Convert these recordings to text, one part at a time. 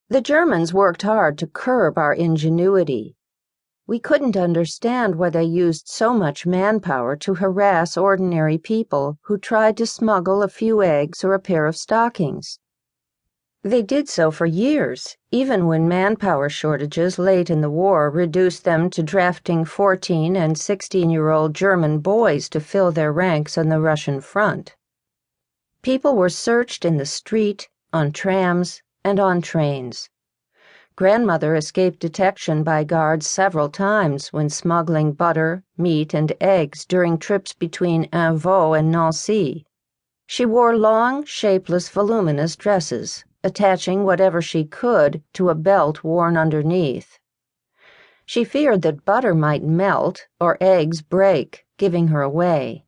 The Germans worked hard to curb our ingenuity. We couldn't understand why they used so much manpower to harass ordinary people who tried to smuggle a few eggs or a pair of stockings. They did so for years, even when manpower shortages late in the war reduced them to drafting 14- and 16-year-old German boys to fill their ranks on the Russian front. People were searched in the street, on trams, and on trains. Grandmother escaped detection by guards several times when smuggling butter, meat, and eggs during trips between Invaux and Nancy. She wore long, shapeless, voluminous dresses, attaching whatever she could to a belt worn underneath. She feared that butter might melt or eggs break, giving her away.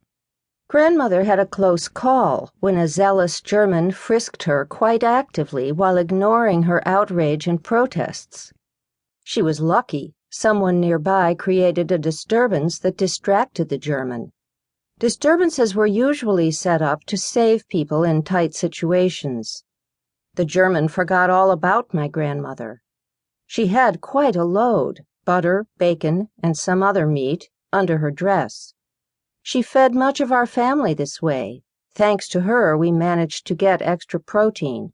Grandmother had a close call when a zealous German frisked her quite actively while ignoring her outrage and protests. She was lucky someone nearby created a disturbance that distracted the German. Disturbances were usually set up to save people in tight situations. The German forgot all about my grandmother. She had quite a load, butter, bacon, and some other meat, under her dress. She fed much of our family this way. Thanks to her, we managed to get extra protein.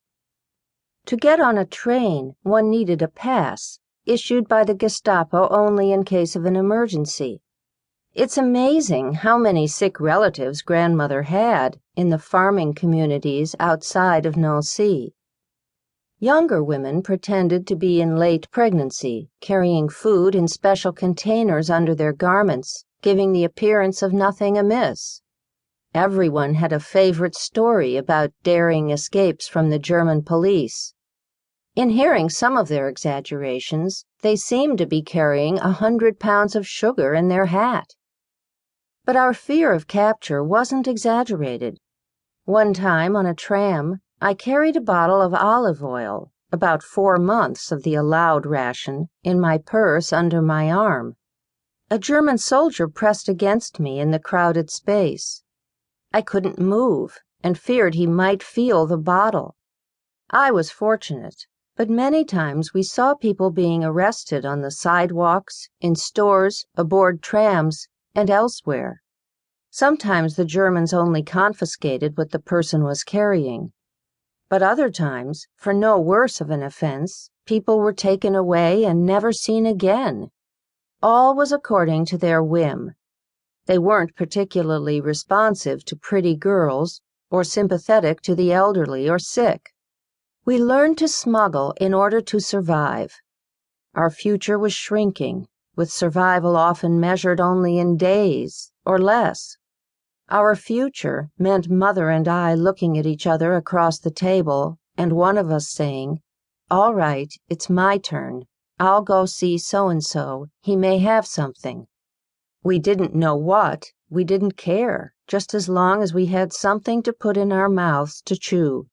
To get on a train, one needed a pass, issued by the Gestapo only in case of an emergency. It's amazing how many sick relatives grandmother had in the farming communities outside of Nancy. Younger women pretended to be in late pregnancy, carrying food in special containers under their garments, giving the appearance of nothing amiss. Everyone had a favorite story about daring escapes from the German police. In hearing some of their exaggerations, they seemed to be carrying 100 pounds of sugar in their hat. But our fear of capture wasn't exaggerated. One time on a tram, I carried a bottle of olive oil, about 4 months of the allowed ration, in my purse under my arm. A German soldier pressed against me in the crowded space. I couldn't move and feared he might feel the bottle. I was fortunate, but many times we saw people being arrested on the sidewalks, in stores, aboard trams, and elsewhere. Sometimes the Germans only confiscated what the person was carrying. But other times, for no worse of an offense, people were taken away and never seen again. All was according to their whim. They weren't particularly responsive to pretty girls or sympathetic to the elderly or sick. We learned to smuggle in order to survive. Our future was shrinking, with survival often measured only in days or less. Our future meant Mother and I looking at each other across the table and one of us saying, "All right, it's my turn. I'll go see so-and-so. He may have something." We didn't know what, we didn't care, just as long as we had something to put in our mouths to chew.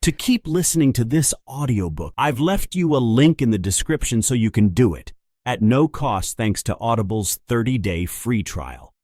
To keep listening to this audiobook, I've left you a link in the description so you can do it, at no cost thanks to Audible's 30-day free trial.